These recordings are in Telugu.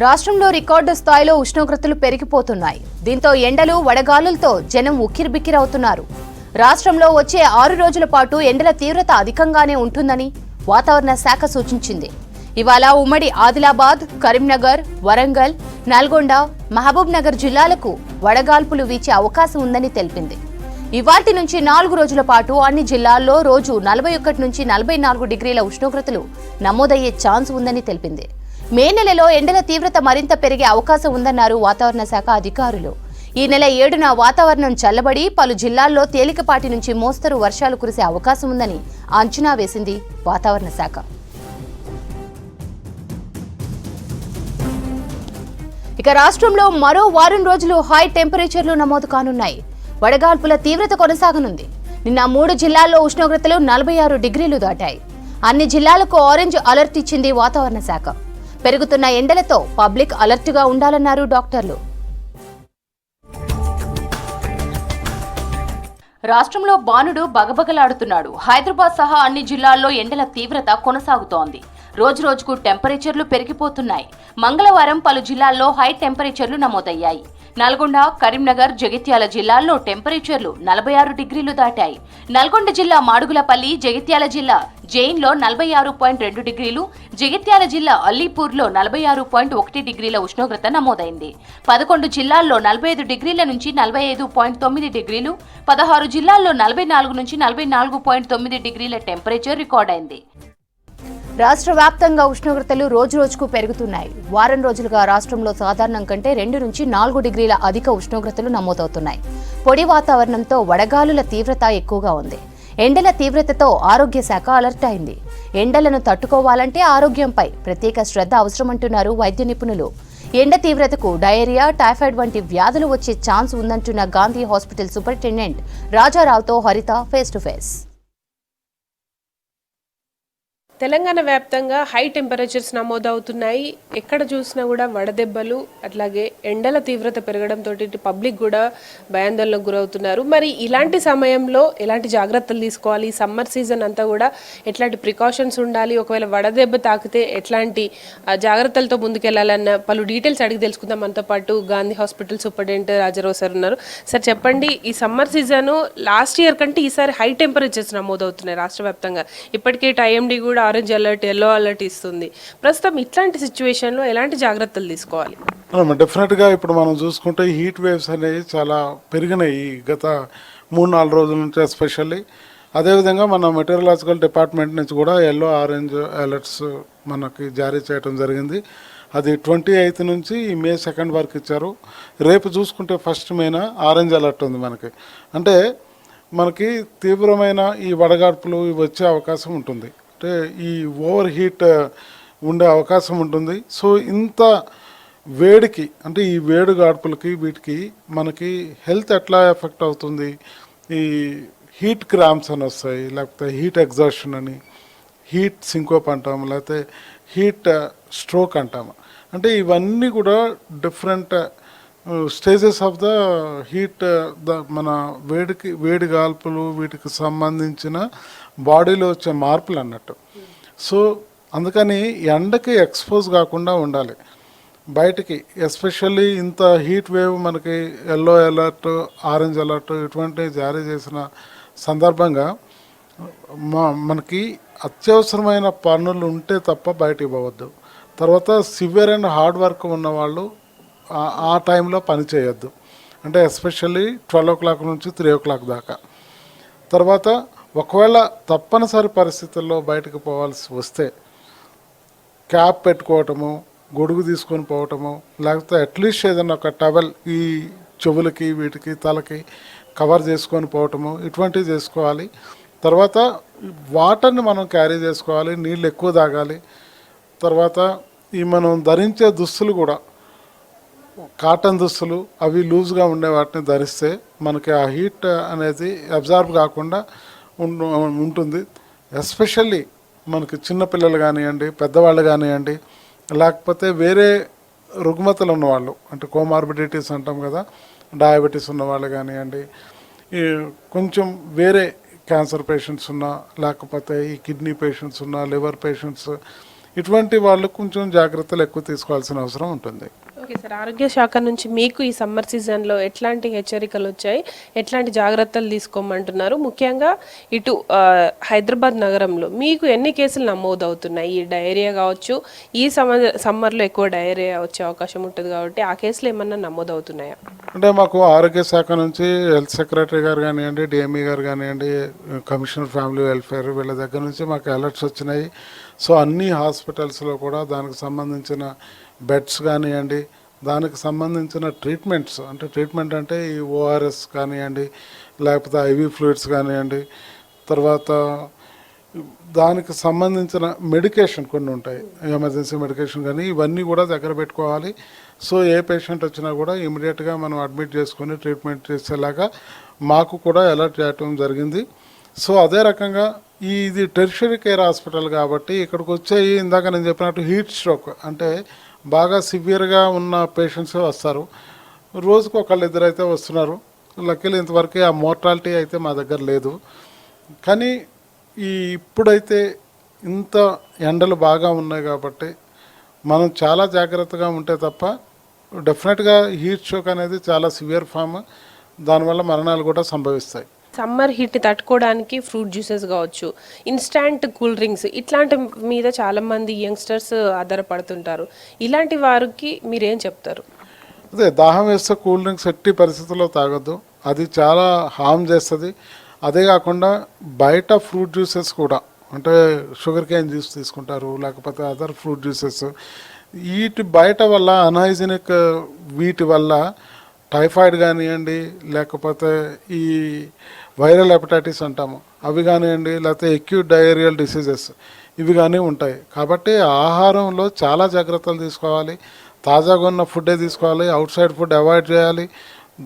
రాష్ట్రంలో రికార్డు స్థాయిలో ఉష్ణోగ్రతలు పెరిగిపోతున్నాయి. దీంతో ఎండలు వడగాలులతో జనం ఉక్కిరిబిక్కిరవుతున్నారు. రాష్ట్రంలో వచ్చే 6 రోజుల పాటు ఎండల తీవ్రత అధికంగానే ఉంటుందని వాతావరణ శాఖ సూచించింది. ఇవాళ ఉమ్మడి ఆదిలాబాద్, కరీంనగర్, వరంగల్, నల్గొండ, మహబూబ్ నగర్ జిల్లాలకు వడగాల్పులు వీచే అవకాశం ఉందని తెలిపింది. ఇవాల్టి నుంచి 4 రోజుల పాటు అన్ని జిల్లాల్లో రోజు 41 నుంచి 44 డిగ్రీల ఉష్ణోగ్రతలు నమోదయ్యే ఛాన్స్ ఉందని తెలిపింది. మే నెలలో ఎండల తీవ్రత మరింత పెరిగే అవకాశం ఉందన్నారు వాతావరణ శాఖ అధికారులు. ఈ నెల 7న వాతావరణం చల్లబడి పలు జిల్లాల్లో తేలికపాటి నుంచి మోస్తరు వర్షాలు కురిసే అవకాశం ఉందని అంచనా వేసింది వాతావరణ శాఖ. ఇక రాష్ట్రంలో మరో వారం రోజులు హై టెంపరేచర్లు నమోదు కానున్నాయి. వడగాల్పుల తీవ్రత కొనసాగనుంది. నిన్న 3 జిల్లాల్లో ఉష్ణోగ్రతలు 46 డిగ్రీలు దాటాయి. అన్ని జిల్లాలకు ఆరెంజ్ అలర్ట్ ఇచ్చింది వాతావరణ శాఖ. పెరుగుతున్న ఎండలతో పబ్లిక్ అలర్ట్ గా ఉండాలన్నారు డాక్టర్లు. రాష్ట్రంలో బాణుడు బగబగలాడుతున్నాడు. హైదరాబాద్ సహా అన్ని జిల్లాల్లో ఎండల తీవ్రత కొనసాగుతోంది. రోజు రోజుకు టెంపరేచర్లు పెరిగిపోతున్నాయి. మంగళవారం పలు జిల్లాల్లో హై టెంపరేచర్లు నమోదయ్యాయి. నల్గొండ, కరీంనగర్, జగిత్యాల జిల్లాల్లో టెంపరేచర్లు 46 డిగ్రీలు దాటాయి. నల్గొండ జిల్లా మాడుగులపల్లి, జగిత్యాల జిల్లా జైన్లో 46.2 డిగ్రీలు, జగిత్యాల జిల్లా అల్లీపూర్లో 46.1 డిగ్రీల ఉష్ణోగ్రత నమోదైంది. 11 జిల్లాల్లో 45 డిగ్రీల నుంచి 45.9 డిగ్రీలు, 16 జిల్లాల్లో 44 నుంచి 44.9 డిగ్రీల టెంపరేచర్ రికార్డైంది. రాష్ట్ర వ్యాప్తంగా ఉష్ణోగ్రతలు రోజురోజుకు పెరుగుతున్నాయి. వారం రోజులుగా రాష్ట్రంలో సాధారణం కంటే 2 నుంచి 4 డిగ్రీల అధిక ఉష్ణోగ్రతలు నమోదవుతున్నాయి. పొడి వాతావరణంతో వడగాలుల తీవ్రత ఎక్కువగా ఉంది. ఎండల తీవ్రతతో ఆరోగ్య శాఖ అలర్ట్ అయింది. ఎండలను తట్టుకోవాలంటే ఆరోగ్యంపై ప్రత్యేక శ్రద్ధ అవసరమంటున్నారు వైద్య నిపుణులు. ఎండ తీవ్రతకు డయేరియా, టైఫాయిడ్ వంటి వ్యాధులు వచ్చే ఛాన్స్ ఉందంటున్న గాంధీ హాస్పిటల్ సూపరింటెండెంట్ రాజారావుతో హరిత ఫేస్ టు ఫేస్. తెలంగాణ వ్యాప్తంగా హై టెంపరేచర్స్ నమోదవుతున్నాయి. ఎక్కడ చూసినా కూడా వడదెబ్బలు, అట్లాగే ఎండల తీవ్రత పెరగడంతో పబ్లిక్ కూడా భయాందోళనకు గురవుతున్నారు. మరి ఇలాంటి సమయంలో ఎలాంటి జాగ్రత్తలు తీసుకోవాలి? సమ్మర్ సీజన్ అంతా కూడా ఎట్లాంటి ప్రికాషన్స్ ఉండాలి? ఒకవేళ వడదెబ్బ తాకితే ఎట్లాంటి జాగ్రత్తలతో ముందుకెళ్లాలన్న పలు డీటెయిల్స్ అడిగి తెలుసుకుందాం. మనతో పాటు Gandhi hospital superintendent Rajarao sir ఉన్నారు. సార్ చెప్పండి, ఈ సమ్మర్ సీజన్ లాస్ట్ ఇయర్ కంటే ఈసారి హై టెంపరేచర్స్ నమోదవుతున్నాయి రాష్ట్ర వ్యాప్తంగా. ఇప్పటికే ఐఎండీ కూడా ఆరెంజ్ అలర్ట్, ఎల్లో అలర్ట్ ఇస్తుంది. ప్రస్తుతం ఇట్లాంటి సిచ్యువేషన్లో ఎలాంటి జాగ్రత్తలు తీసుకోవాలి? డెఫినెట్గా ఇప్పుడు మనం చూసుకుంటే హీట్ వేవ్స్ అనేవి చాలా పెరిగినాయి గత 3-4 రోజుల నుంచి ఎస్పెషల్లీ. అదేవిధంగా మన మెటీరియలాజికల్ డిపార్ట్మెంట్ నుంచి కూడా ఎల్లో, ఆరెంజ్ అలర్ట్స్ మనకి జారీ చేయడం జరిగింది. అది 28 నుంచి మే 2 వరకు ఇచ్చారు. రేపు చూసుకుంటే 1 మేన ఆరెంజ్ అలర్ట్ ఉంది మనకి. అంటే మనకి తీవ్రమైన ఈ వడగాడ్పులు వచ్చే అవకాశం ఉంటుంది. అంటే ఈ ఓవర్ హీట్ ఉండే అవకాశం ఉంటుంది. సో ఇంత వేడికి, అంటే ఈ వేడి గాడ్పులకి వీటికి మనకి హెల్త్ ఎట్లా ఎఫెక్ట్ అవుతుంది? ఈ హీట్ క్రాంప్స్ అని వస్తాయి, లేకపోతే హీట్ ఎగ్జాషన్ అని, హీట్ సింకోప్ అంటాము, లేకపోతే హీట్ స్ట్రోక్ అంటాము. అంటే ఇవన్నీ కూడా different stages of the heat, మన వేడి గాల్పులు వీటికి సంబంధించిన బాడీలో వచ్చే మార్పులు అన్నట్టు. సో అందుకని ఎండకి ఎక్స్పోజ్ కాకుండా ఉండాలి బయటికి. ఎస్పెషల్లీ ఇంత హీట్ వేవ్ మనకి ఎల్లో అలర్ట్, ఆరెంజ్ అలర్ట్ ఇటువంటివి జారీ చేసిన సందర్భంగా మనకి అత్యవసరమైన పనులు ఉంటే తప్ప బయటికి పోవద్దు. తర్వాత సివియర్ అండ్ హార్డ్ వర్క్ ఉన్న వాళ్ళు ఆ టైంలో పని చేయొద్దు. అంటే ఎస్పెషల్లీ 12 o'clock నుంచి 3 o'clock దాకా. తర్వాత ఒకవేళ తప్పనిసరి పరిస్థితుల్లో బయటకు పోవాల్సి వస్తే క్యాప్ పెట్టుకోవటము, గొడుగు తీసుకొని పోవటము, లేకపోతే అట్లీస్ట్ ఏదైనా ఒక టవల్ ఈ చెవులకి వీటికి తలకి కవర్ చేసుకొని పోవటము, ఇటువంటివి చేసుకోవాలి. తర్వాత వాటర్ని మనం క్యారీ చేసుకోవాలి, నీళ్ళు ఎక్కువ తాగాలి. తర్వాత ఈ మనం ధరించే దుస్తులు కూడా కాటన్ దుస్తులు, అవి లూజ్గా ఉండే వాటిని ధరిస్తే మనకి ఆ హీట్ అనేది అబ్జార్బ్ కాకుండా ఉంటుంది. ఎస్పెషల్లీ మనకి చిన్నపిల్లలు కానివ్వండి, పెద్దవాళ్ళు కానివ్వండి, లేకపోతే వేరే రుగ్మతలు ఉన్నవాళ్ళు, అంటే కోమార్బిడిటీస్ అంటాం కదా, డయాబెటీస్ ఉన్నవాళ్ళు కానివ్వండి, కొంచెం వేరే క్యాన్సర్ పేషెంట్స్ ఉన్నా, లేకపోతే ఈ కిడ్నీ పేషెంట్స్ ఉన్నా, లివర్ పేషెంట్స్, ఇటువంటి వాళ్ళు కొంచెం జాగ్రత్తలు ఎక్కువ తీసుకోవాల్సిన అవసరం ఉంటుంది. ఓకే సార్, ఆరోగ్య శాఖ నుంచి మీకు ఈ సమ్మర్ సీజన్లో ఎట్లాంటి హెచ్చరికలు వచ్చాయి, ఎట్లాంటి జాగ్రత్తలు తీసుకోమంటున్నారు? ముఖ్యంగా ఇటు హైదరాబాద్ నగరంలో మీకు ఎన్ని కేసులు నమోదవుతున్నాయి? ఈ డయేరియా కావచ్చు, ఈ సమ్మర్లో ఎక్కువ డయేరియా వచ్చే అవకాశం ఉంటుంది కాబట్టి ఆ కేసులు ఏమన్నా నమోదవుతున్నాయా? అంటే మాకు ఆరోగ్య శాఖ నుంచి హెల్త్ సెక్రటరీ గారు కానివ్వండి, డిఎంఈ గారు కానివ్వండి, కమిషనర్ ఫ్యామిలీ వెల్ఫేర్ వీళ్ళ దగ్గర నుంచి మాకు అలర్ట్స్ వచ్చినాయి. సో అన్ని హాస్పిటల్స్లో కూడా దానికి సంబంధించిన బెడ్స్ కానివ్వండి, దానికి సంబంధించిన ట్రీట్మెంట్స్ అంటే ట్రీట్మెంట్ అంటే ఈ ఓఆర్ఎస్ కానివ్వండి, లేకపోతే ఐవి ఫ్లూయిడ్స్ కానివ్వండి, తర్వాత దానికి సంబంధించిన మెడికేషన్ కొన్ని ఉంటాయి, ఎమర్జెన్సీ మెడికేషన్ కానీ ఇవన్నీ కూడా దగ్గర పెట్టుకోవాలి. సో ఏ పేషెంట్ వచ్చినా కూడా ఇమీడియట్గా మనం అడ్మిట్ చేసుకొని ట్రీట్మెంట్ చేసేలాగా మాకు కూడా అలర్ట్ చేయటం జరిగింది. సో అదే రకంగా ఇది టెర్షరీ కేర్ హాస్పిటల్ కాబట్టి ఇక్కడికి వచ్చేవి ఇందాక నేను చెప్పినట్టు హీట్ స్ట్రోక్ అంటే బాగా సివియర్గా ఉన్న పేషెంట్స్ వస్తారు. రోజుకు ఒకళ్ళిద్దరు అయితే వస్తున్నారు. లక్కీలు ఇంతవరకు ఆ మోర్టాలిటీ అయితే మా దగ్గర లేదు. కానీ ఇప్పుడైతే ఇంత ఎండలు బాగా ఉన్నాయి కాబట్టి మనం చాలా జాగ్రత్తగా ఉంటే తప్ప డెఫినెట్గా హీట్ స్ట్రోక్ అనేది చాలా సివియర్ ఫామ్, దానివల్ల మరణాలు కూడా సంభవిస్తాయి. సమ్మర్ హీట్ తట్టుకోవడానికి ఫ్రూట్ జ్యూసెస్ కావచ్చు, ఇన్స్టాంట్ కూల్ డ్రింక్స్ ఇట్లాంటి మీద చాలామంది యంగ్స్టర్స్ ఆధారపడుతుంటారు. ఇలాంటి వారికి మీరేం చెప్తారు? అదే దాహం వేస్తే కూల్ డ్రింక్స్ ఎట్టి పరిస్థితుల్లో తాగొద్దు, అది చాలా హార్మ్ చేస్తుంది. అదే కాకుండా బయట ఫ్రూట్ జ్యూసెస్ కూడా అంటే షుగర్ క్యాన్ జ్యూస్ తీసుకుంటారు, లేకపోతే అదర్ ఫ్రూట్ జ్యూసెస్, వీటి బయట వల్ల అన్హైజీనిక్ వీటి వల్ల టైఫాయిడ్ కానివ్వండి, లేకపోతే ఈ వైరల్ హెపటైటిస్ అంటాము అవి కానివ్వండి, లేకపోతే అక్యూట్ డయేరియల్ డిసీజెస్ ఇవి కానీ ఉంటాయి. కాబట్టి ఆహారంలో చాలా జాగ్రత్తలు తీసుకోవాలి. తాజాగా ఉన్న ఫుడ్డే తీసుకోవాలి, అవుట్ సైడ్ ఫుడ్ అవాయిడ్ చేయాలి,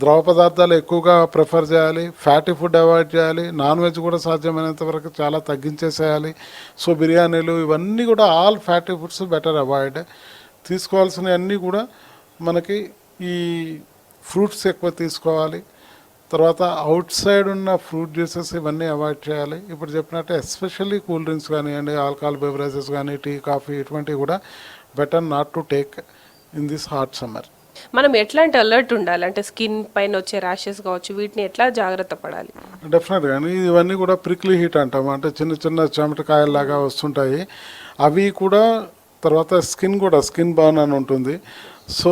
ద్రవ పదార్థాలు ఎక్కువగా ప్రిఫర్ చేయాలి, ఫ్యాటీ ఫుడ్ అవాయిడ్ చేయాలి, నాన్ వెజ్ కూడా సాధ్యమైనంత వరకు చాలా తగ్గించేసేయాలి. సో బిర్యానీలు ఇవన్నీ కూడా all fatty foods better avoid. తీసుకోవాల్సినవన్నీ కూడా మనకి ఈ ఫ్రూట్స్ ఎక్కువ తీసుకోవాలి. తర్వాత అవుట్ సైడ్ ఉన్న ఫ్రూట్ జ్యూసెస్ ఇవన్నీ అవాయిడ్ చేయాలి. ఇప్పుడు చెప్పినట్టు ఎస్పెషల్లీ కూల్ డ్రింక్స్ కానివ్వండి, ఆల్కహాల్ బెవరేజెస్ కానీ, టీ కాఫీ ఇటువంటివి కూడా better not to take in this hot summer. మనం ఎట్లాంటి అలర్ట్ ఉండాలి అంటే స్కిన్ పైన వచ్చే ర్యాషెస్ కావచ్చు, వీటిని ఎట్లా జాగ్రత్త పడాలి? డెఫినెట్గా ఇవన్నీ కూడా ప్రిక్లీ హీట్ అంటాము, అంటే చిన్న చిన్న చెమటకాయల్లాగా వస్తుంటాయి అవి కూడా. తర్వాత స్కిన్ బర్న్ అని ఉంటుంది. సో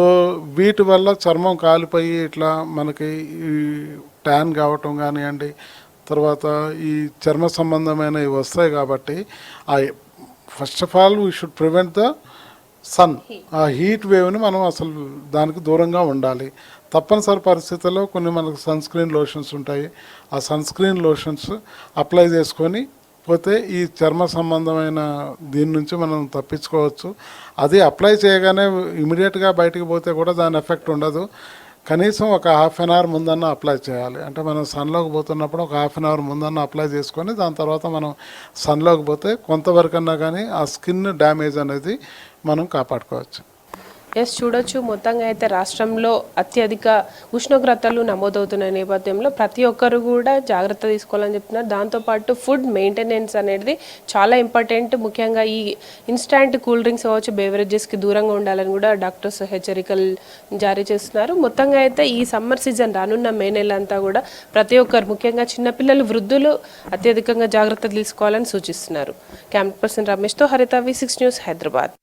వీటి వల్ల చర్మం కాలిపోయి ఇట్లా మనకి ఈ ట్యాన్ కావటం కానివ్వండి, తర్వాత ఈ చర్మ సంబంధమైనవి వస్తాయి. కాబట్టి first of all we should prevent the sun, ఆ హీట్ వేవ్ని మనం అసలు దానికి దూరంగా ఉండాలి. తప్పనిసరి పరిస్థితుల్లో కొన్ని మనకు సన్ స్క్రీన్ లోషన్స్ ఉంటాయి, ఆ సన్ స్క్రీన్ లోషన్స్ అప్లై చేసుకొని పోతే ఈ చర్మ సంబంధమైన దీని నుంచి మనం తప్పించుకోవచ్చు. అది అప్లై చేయగానే ఇమీడియట్గా బయటికి పోతే కూడా దాని ఎఫెక్ట్ ఉండదు. కనీసం ఒక హాఫ్ అన్ అవర్ ముందన్న అప్లై చేయాలి. అంటే మనం సన్లోకి పోతున్నప్పుడు ఒక హాఫ్ అన్ అవర్ ముందన్న అప్లై చేసుకొని దాని తర్వాత మనం సన్లోకి పోతే కొంతవరకన్నా కానీ ఆ స్కిన్ డ్యామేజ్ అనేది మనం కాపాడుకోవచ్చు. ఎస్, చూడొచ్చు మొత్తంగా అయితే రాష్ట్రంలో అత్యధిక ఉష్ణోగ్రతలు నమోదవుతున్న నేపథ్యంలో ప్రతి ఒక్కరు కూడా జాగ్రత్త తీసుకోవాలని చెప్తున్నారు. దాంతోపాటు ఫుడ్ మెయింటెనెన్స్ అనేది చాలా ఇంపార్టెంట్. ముఖ్యంగా ఈ ఇన్స్టాంట్ కూల్ డ్రింక్స్ కావచ్చు, బెవరేజెస్కి దూరంగా ఉండాలని కూడా డాక్టర్స్ హెచ్చరికలు జారీ చేస్తున్నారు. మొత్తంగా అయితే ఈ సమ్మర్ సీజన్ రానున్న మే నెల అంతా కూడా ప్రతి ఒక్కరు ముఖ్యంగా చిన్నపిల్లలు, వృద్ధులు అత్యధికంగా జాగ్రత్తలు తీసుకోవాలని సూచిస్తున్నారు. కెమెరా పర్సన్ రమేష్తో హరిత, V6 న్యూస్, హైదరాబాద్.